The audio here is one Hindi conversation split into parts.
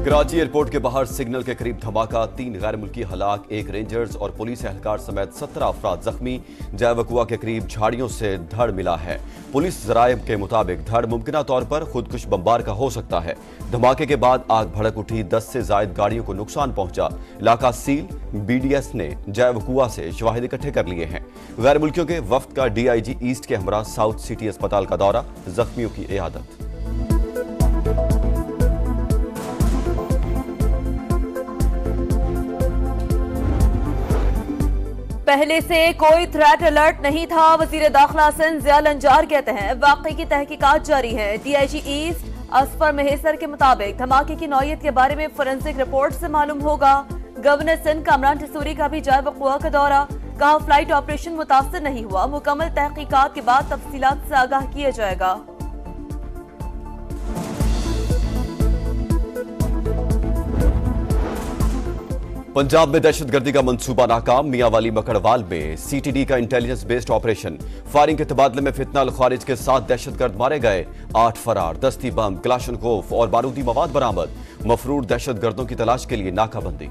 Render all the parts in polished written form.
कराची एयरपोर्ट के बाहर सिग्नल के करीब धमाका, 3 गैर मुल्की हलाक, 1 रेंजर्स और पुलिस एहलकार समेत 17 अफराद जख्मी। जैवकुआ के करीब झाड़ियों से धड़ मिला है। पुलिस जराये के मुताबिक धड़ मुमकिना तौर पर खुदकुश बमबार का हो सकता है। धमाके के बाद आग भड़क उठी, 10 से जायद गाड़ियों को नुकसान पहुंचा। इलाका सील, BDS ने जैवकुआ से शवाहिद इकट्ठे कर लिए हैं। गैर मुल्कियों के वफ्द का DIG ईस्ट के हमरा साउथ सिटी अस्पताल का दौरा, जख्मियों की इयादत। पहले से कोई थ्रेट अलर्ट नहीं था। वजीर दाखिला हसन ज़िया लंजार कहते हैं वाकई की तहकीकात जारी है। DIG ईस्ट असफर महेसर के मुताबिक धमाके की नौयत के बारे में फोरेंसिक रिपोर्ट से मालूम होगा। गवर्नर सिंध कामरान टसूरी का भी जैवकुआ का दौरा, कहा फ्लाइट ऑपरेशन मुतासर नहीं हुआ, मुकम्मल तहकीकात के बाद तफसीलात से आगाह किया जाएगा। पंजाब में दहशतगर्दी का मंसूबा नाकाम, मियांवाली मकड़वाल में CTD का इंटेलिजेंस बेस्ड ऑपरेशन। फायरिंग के तबादले में फितना खारिज के 7 दहशतगर्द मारे गए, 8 फरार, दस्ती बम, क्लाशनकोफ और बारूदी मवाद बरामद। मफरूर दहशतगर्दों की तलाश के लिए नाकाबंदी।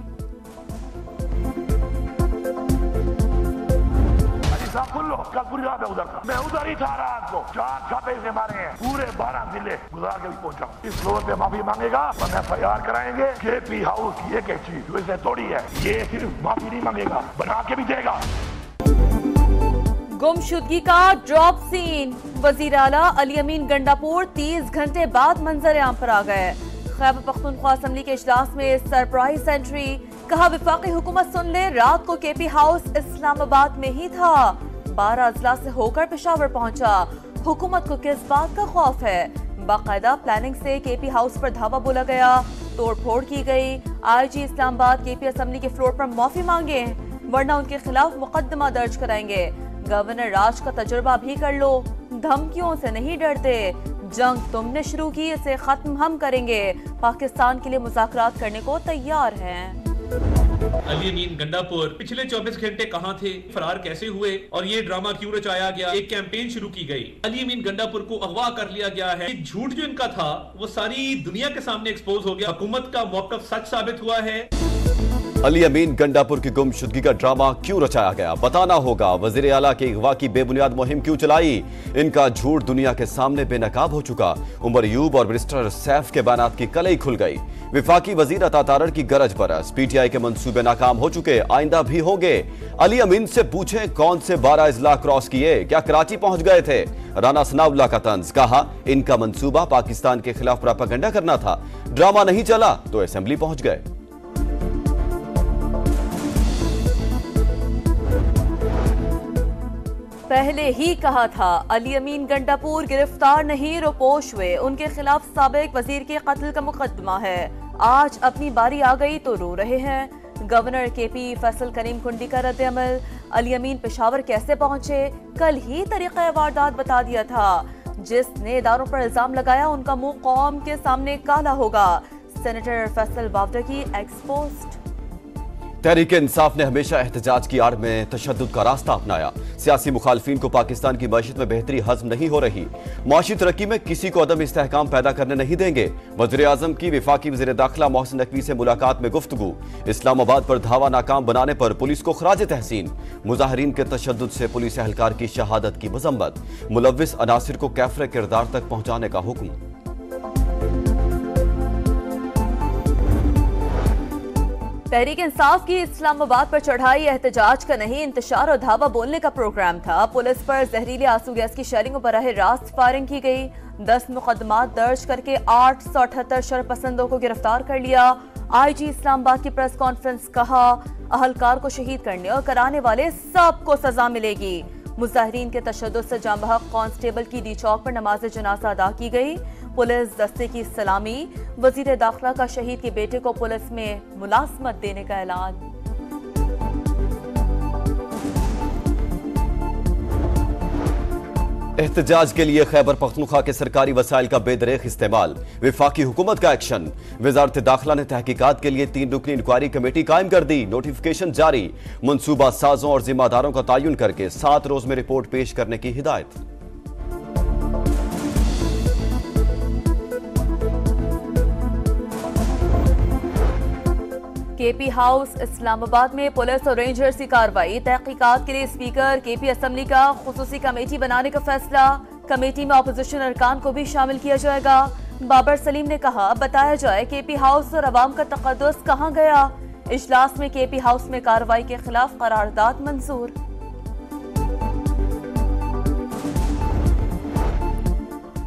पूरी रात उधर था, मैं उधर ही था रात को। 4 छापे इसने मारे हैं, पूरे 12 जिले गुजार के भी पहुंचा। इस फ्लोर पे माफी मांगेगा, वरना FIR कराएंगे। KP हाउस की एक चीज जो इसने तोड़ी है, ये सिर्फ माफी नहीं मांगेगा, बना के भी देगा। गुमशुदगी का ड्रॉप सीन, वजीर आला अली अमीन गंडापुर 30 घंटे बाद मंजर आम पर आ गए। खैबर पख्तूनख्वा असम्बली के इजलास में सरप्राइज एंट्री, कहा विफाकी हुकूमत सुन ले, रात को KP हाउस इस्लामाबाद में ही था, 12 अजला से होकर पेशावर पहुंचा। हुकूमत को किस बात का खौफ है? बाकायदा प्लानिंग से KP हाउस पर धावा बोला गया, तोड़फोड़ की गई। IG इस्लामाबाद KP असम्बली के फ्लोर पर माफी मांगे, वरना उनके खिलाफ मुकदमा दर्ज कराएंगे। गवर्नर राज का तजुर्बा भी कर लो, धमकियों से नहीं डरते। जंग तुमने शुरू की, इसे खत्म हम करेंगे। पाकिस्तान के लिए मुज़ाकरात करने को तैयार हैं। अली अमीन गंडापुर पिछले 24 घंटे कहाँ थे, फरार कैसे हुए और ये ड्रामा क्यों रचाया गया? एक कैंपेन शुरू की गई, अली अमीन गंडापुर को अगवा कर लिया गया है। झूठ जो इनका था वो सारी दुनिया के सामने एक्सपोज हो गया। हुकूमत का मौक़िफ़ सच साबित हुआ है। अली अमीन गंडापुर की गुमशुदगी का ड्रामा क्यों रचाया गया, बताना होगा। वजीर आला की अगवा की बेबुनियाद मुहिम क्यों चलाई, इनका झूठ दुनिया के सामने बेनकाब हो चुका। उमर यूब और मिनिस्टर सैफ के बयानात की कलई खुल गई। विफाकी वजीर अता तारड़ की गरज बरस, PTI के मंसूबे नाकाम हो चुके, आइंदा भी होंगे। अली अमीन से पूछें कौन से 12 अजला क्रॉस किए, क्या कराची पहुंच गए थे? राना सनाउल्लाह का तंज, कहा इनका मंसूबा पाकिस्तान के खिलाफ प्रोपेगेंडा करना था, ड्रामा नहीं चला तो असेंबली पहुंच गए। पहले ही कहा था अली अमीन गंडापुर गिरफ्तार नहीं, रोपोश हुए, उनके खिलाफ साबिक वजीर के कत्ल का मुकदमा है। आज अपनी बारी आ गई तो रो रहे हैं। गवर्नर KP फैसल करीम कुंडी का रद्द अमल, अली अमीन पेशावर कैसे पहुंचे, कल ही तरीक़ा वारदात बता दिया था। जिसने इदारों पर इल्जाम लगाया उनका मुंह कौम के सामने काला होगा। सेनेटर फैसल वावडा की एक्सपोज्ड। तहरीक इंसाफ ने हमेशा एहतजाज की आड़ में तशद्दुद का रास्ता अपनाया। सियासी मुखालफिन को पाकिस्तान की मईशत में बेहतरी हजम नहीं हो रही, माशी तरक्की में किसी को अदम इस्तेहकाम पैदा करने नहीं देंगे। वज़ीर आज़म की विफाकी वज़ीर दाखिला मोहसिन नकवी से मुलाकात में गुफ्तगू, इस्लामाबाद पर धावा नाकाम बनाने पर पुलिस को खराज तहसीन। मुजाहिरीन के तशद्दुद से पुलिस एहलकार की शहादत की मजम्मत, मुलव्विस अनासिर को कैफरे किरदार तक पहुंचाने का हुक्म। तहरीक इंसाफ की इस्लामाबाद पर चढ़ाई एहतजाज का नहीं, इंतशार और धावा बोलने का प्रोग्राम था। पुलिस पर जहरीले आंसू गैस की शेयरिंग और बराह रास्त फायरिंग की गई। 10 मुकदमात दर्ज करके 878 शरपसंदों को गिरफ्तार कर लिया। IG इस्लामाबाद की प्रेस कॉन्फ्रेंस, कहा अहलकार को शहीद करने और कराने वाले सबको सजा मिलेगी। मुजाहिरीन के तशद्दुद से जांबहक कांस्टेबल की डी चौक पर नमाज जनाजा अदा की गई। पुलिस दस्ते की सलामी, वजीर दाखिला का शहीद के बेटे को पुलिस में मुलाजमत देने का ऐलान। एहतजाज के लिए खैबर पख्तूनख्वा के सरकारी वसाइल का बेदरेख इस्तेमाल, विफाकी हुकूमत का एक्शन। वजारत दाखिला ने तहकीकात के लिए 3 रुकनी इंक्वायरी कमेटी कायम कर दी, नोटिफिकेशन जारी। मंसूबा साजों और जिम्मेदारों का तयन करके 7 रोज में रिपोर्ट पेश करने की हिदायत। केपी हाउस इस्लामाबाद में पुलिस और रेंजर्स की कार्रवाई। तहकीकात के लिए स्पीकर केपी असेंबली का खुसूसी कमेटी बनाने का फैसला। कमेटी में अपोजिशन अरकान को भी शामिल किया जाएगा। बाबर सलीम ने कहा, बताया जाए केपी हाउस और अवाम का तकद्दुस कहां गया। इजलास में केपी हाउस में कार्रवाई के खिलाफ करारदाद मंजूर।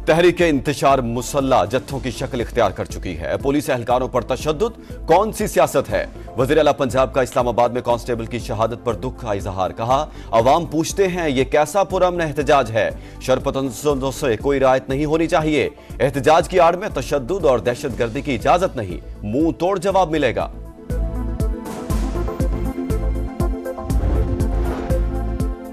तहरीक इंतशार मुसल्ला जत्थों की शक्ल इख्तियार कर चुकी है। पुलिस एहलकारों पर तशद्दुद कौन सी सियासत है। वज़ीर आला पंजाब का इस्लामाबाद में कांस्टेबल की शहादत पर दुख का इजहार। कहा, अवाम पूछते हैं ये कैसा पुरअमन एहतजाज है। शरपतंदों से कोई रियायत नहीं होनी चाहिए। एहतजाज की आड़ में तशद्दुद और दहशतगर्दी की इजाजत नहीं। मुंह तोड़ जवाब मिलेगा।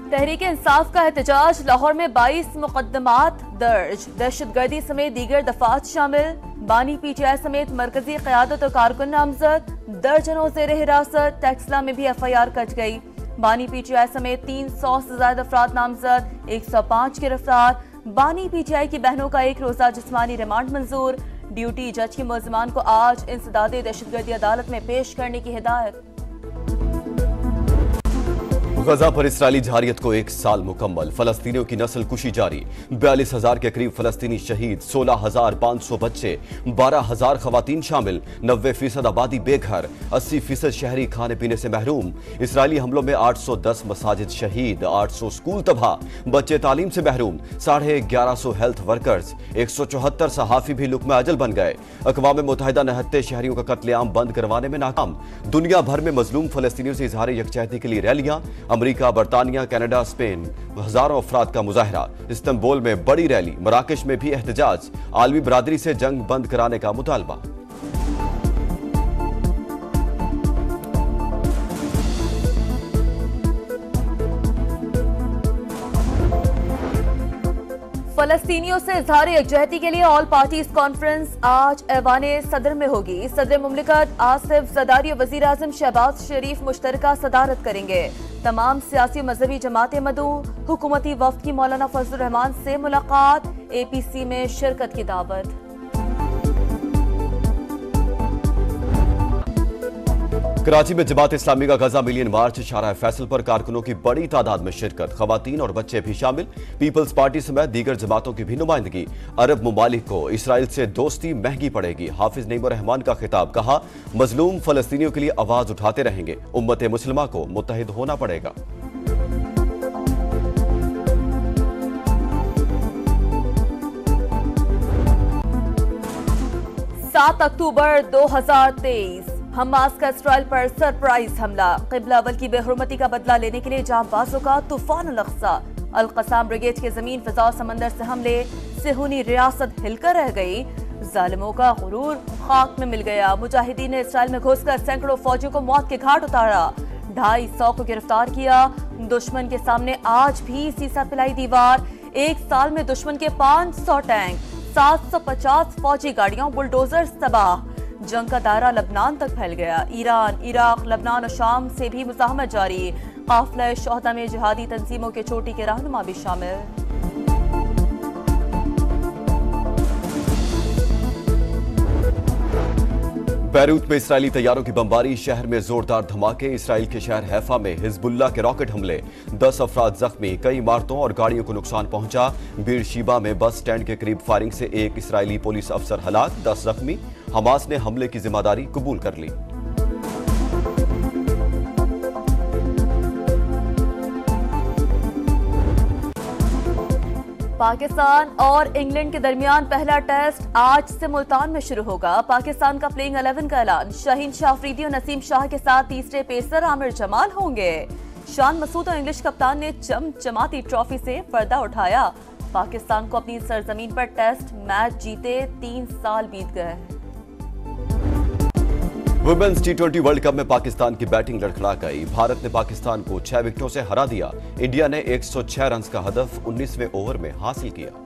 तहरीक इंसाफ का एहतजाज। लाहौर में 22 मुकदमात दर्ज। दहशतगर्दी समेत दीगर दफात शामिल। बानी पीटीआई समेत मरकजी क़यादत और कारकुन नामजद। दर्जनों ज़ेर हिरासत। टेक्सला में भी FIR कट गई। बानी पीटीआई समेत 300 से ज्यादा अफराद नामजद। 105 गिरफ्तार। बानी पीटीआई की बहनों का 1 रोजा जिस्मानी रिमांड मंजूर। ड्यूटी जज की मुल्ज़िमान को आज इंसदाद दहशतगर्दी अदालत में पेश करने की हिदायत। गजा पर इसराइली जारियत को 1 साल मुकम्मल। फलस्तीनियों की नस्ल कुशी जारी। 42,000 के करीब फलस्तीनी शहीद। 16,500 बच्चे। 12,000 खवातीन शामिल। 90% आबादी बेघर। 80% शहरी खाने पीने से महरूम। इसराइली हमलों में 810 मसाजिद शहीद। 800 स्कूल तबाह। बच्चे तालीम से महरूम। 1150 हेल्थ वर्कर्स। 174 सहाफी भी लुक़मा अजल बन गए। अक़वाम मुत्तहिदा 69 शहरियों का कत्लेआम बंद करवाने में नाकाम। दुनिया भर में मजलूम फलस्तीनियों से इजहार यकजहती के लिए रैलियां। अमेरिका, बरतानिया, कनाडा, स्पेन। हजारों अफराद का मुजाहरा। इस्तांबुल में बड़ी रैली। मराकश में भी एहतजाज। आलमी बरादरी से जंग बंद कराने का मुतालबा। फलस्तीनियों से इजहार यकजहती के लिए ऑल पार्टीज कॉन्फ्रेंस आज ऐवाने सदर में होगी। सदर मुमलिकत आसिफ ज़रदारी और वज़ीर आज़म शहबाज शरीफ मुश्तरका सदारत करेंगे। तमाम सियासी मजहबी जमातें मदऊ। हुकूमती वफ्द की मौलाना फजलुर रहमान से मुलाकात। APC में शिरकत की दावत। कराची में जमात इस्लामी का गजा मिलियन मार्च शाहराह फैसल पर कारकुनों की बड़ी तादाद में शिरकत। खवातीन और बच्चे भी शामिल। पीपल्स पार्टी समेत दीगर जमातों की भी नुमाइंदगी। अरब मुमालिक को इसराइल से दोस्ती महंगी पड़ेगी। हाफिज नईमुर रहमान का खिताब। कहा, मजलूम फलस्तीनियों के लिए आवाज उठाते रहेंगे। उम्मत मुस्लिमा को मुत्तहिद होना पड़ेगा। 7 अक्टूबर 2023 हमास का इसराइल पर सरप्राइज हमला। क़िबला अव्वल की बेहुरमती का बदला लेने के लिए जांबाजों का तूफान अल-अक़सा। अल-क़साम ब्रिगेड के जमीन, फिजा और समंदर से हमले। सेहूनी रियासत हिलकर रह गई। जालिमों का गुरूर खाक में मिल गया। मुजाहिदीन ने इसराइल में घुसकर सैकड़ों फौजियों को मौत के घाट उतारा। 250 को गिरफ्तार किया। दुश्मन के सामने आज भी सीसा पिलाई दीवार। 1 साल में दुश्मन के 500 टैंक, 750 फौजी गाड़ियां, बुलडोजर तबाह। जंग का दायरा लबनान तक फैल गया। ईरान, इराक, लबनान और शाम से भी मुज़ाहमत जारी। काफिला शोहदा में जिहादी तंजीमों के चोटी के रहनुमा भी शामिल। बैरूत में इसराइली तैयारों की बमबारी। शहर में जोरदार धमाके। इसराइल के शहर हैफा में हिजबुल्लाह के रॉकेट हमले। 10 अफराद जख्मी। कई इमारतों और गाड़ियों को नुकसान पहुंचा। बीरशीबा में बस स्टैंड के करीब फायरिंग से 1 इसराइली पुलिस अफसर हलाक, 10 जख्मी। हमास ने हमले की जिम्मेदारी कबूल कर ली। पाकिस्तान और इंग्लैंड के दरमियान पहला टेस्ट आज से मुल्तान में शुरू होगा। पाकिस्तान का प्लेइंग 11 का ऐलान। शाहीन शाह अफरीदी और नसीम शाह के साथ तीसरे पेसर आमिर जमाल होंगे। शान मसूद और इंग्लिश कप्तान ने चमचमाती ट्रॉफी से पर्दा उठाया। पाकिस्तान को अपनी सरजमीन पर टेस्ट मैच जीते 3 साल बीत गए। वुमेन्स T20 वर्ल्ड कप में पाकिस्तान की बैटिंग लड़खड़ा गई। भारत ने पाकिस्तान को 6 विकेटों से हरा दिया। इंडिया ने 106 रन का हदफ 19वें ओवर में हासिल किया।